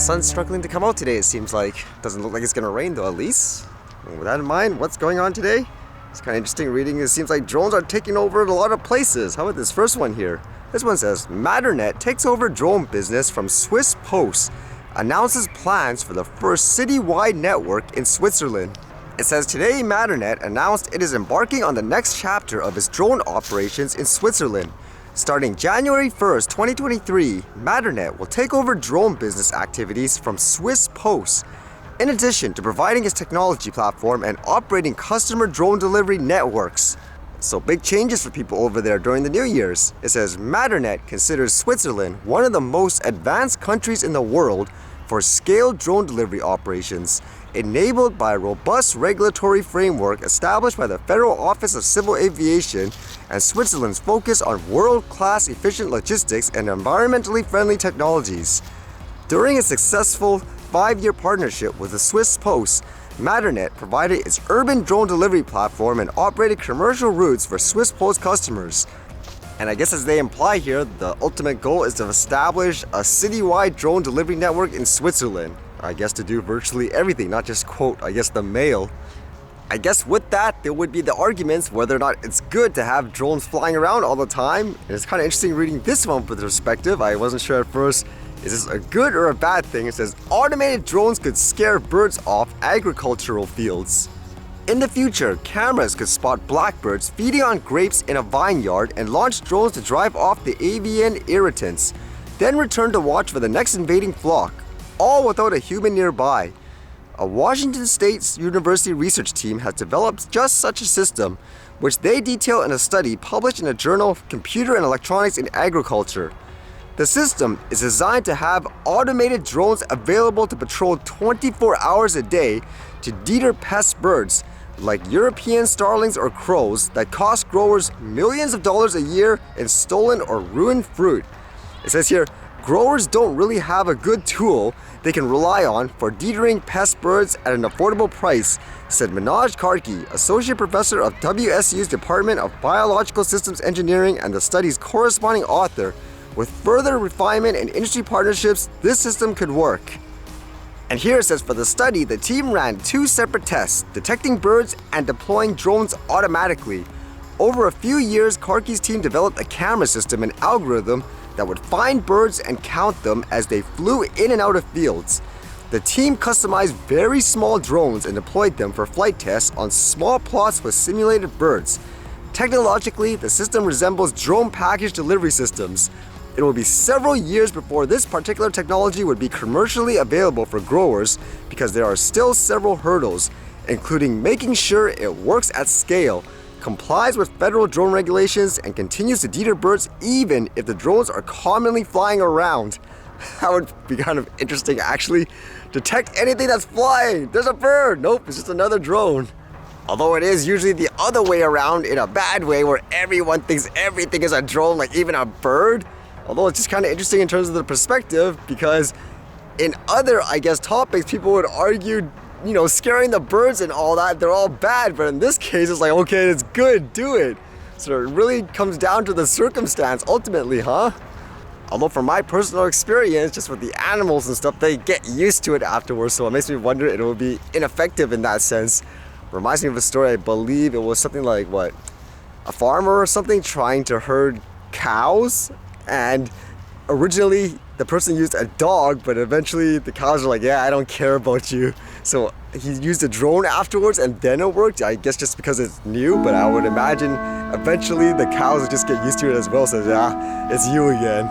sun's struggling to come out today, it seems like. Doesn't look like it's gonna rain though, at least. And with that in mind, what's going on today? It's kind of interesting reading. It seems like drones are taking over a lot of places. How about this first one here? This one says, Matternet takes over drone business from Swiss Post, announces plans for the first citywide network in Switzerland. It says today Matternet announced it is embarking on the next chapter of its drone operations in Switzerland. Starting January 1st, 2023, Matternet will take over drone business activities from Swiss Post, in addition to providing its technology platform and operating customer drone delivery networks. So big changes for people over there during the New Year's. It says Matternet considers Switzerland one of the most advanced countries in the world for scaled drone delivery operations, enabled by a robust regulatory framework established by the Federal Office of Civil Aviation and Switzerland's focus on world-class efficient logistics and environmentally friendly technologies. During a successful 5-year partnership with the Swiss Post, Matternet provided its urban drone delivery platform and operated commercial routes for Swiss Post customers. And I guess as they imply here, the ultimate goal is to establish a citywide drone delivery network in Switzerland. I guess to do virtually everything, not just quote, I guess the mail. I guess with that, there would be the arguments whether or not it's good to have drones flying around all the time. And it's kind of interesting reading this one with perspective. I wasn't sure at first, is this a good or a bad thing? It says, automated drones could scare birds off agricultural fields. In the future, cameras could spot blackbirds feeding on grapes in a vineyard and launch drones to drive off the avian irritants, then return to watch for the next invading flock, all without a human nearby. A Washington State University research team has developed just such a system, which they detail in a study published in the journal Computer and Electronics in Agriculture. The system is designed to have automated drones available to patrol 24 hours a day to deter pest birds, like European starlings or crows, that cost growers millions of dollars a year in stolen or ruined fruit. It says here, growers don't really have a good tool they can rely on for deterring pest birds at an affordable price, said Manoj Karki, Associate Professor of WSU's Department of Biological Systems Engineering and the study's corresponding author. With further refinement and industry partnerships, this system could work. And here it says for the study, the team ran 2 separate tests, detecting birds and deploying drones automatically. Over a few years, Karki's team developed a camera system and algorithm that would find birds and count them as they flew in and out of fields. The team customized very small drones and deployed them for flight tests on small plots with simulated birds. Technologically, the system resembles drone package delivery systems. It will be several years before this particular technology would be commercially available for growers because there are still several hurdles, including making sure it works at scale, complies with federal drone regulations, and continues to deter birds even if the drones are commonly flying around. That would be kind of interesting, actually. Detect anything that's flying. There's a bird. Nope, it's just another drone. Although it is usually the other way around in a bad way where everyone thinks everything is a drone, like even a bird. Although it's just kind of interesting in terms of the perspective, because in other, I guess, topics, people would argue, scaring the birds and all that, they're all bad. But in this case, it's like, okay, it's good, do it. So it really comes down to the circumstance ultimately, huh? Although from my personal experience, just with the animals and stuff, they get used to it afterwards. So it makes me wonder it will be ineffective in that sense. Reminds me of a story, I believe it was something like, a farmer or something trying to herd cows. And originally the person used a dog, but eventually the cows were like, yeah, I don't care about you. So he used a drone afterwards and then it worked. I guess just because it's new, but I would imagine eventually the cows would just get used to it as well. So yeah, it's you again.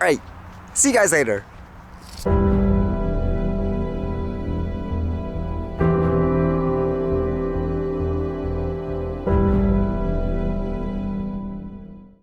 Alright, see you guys later.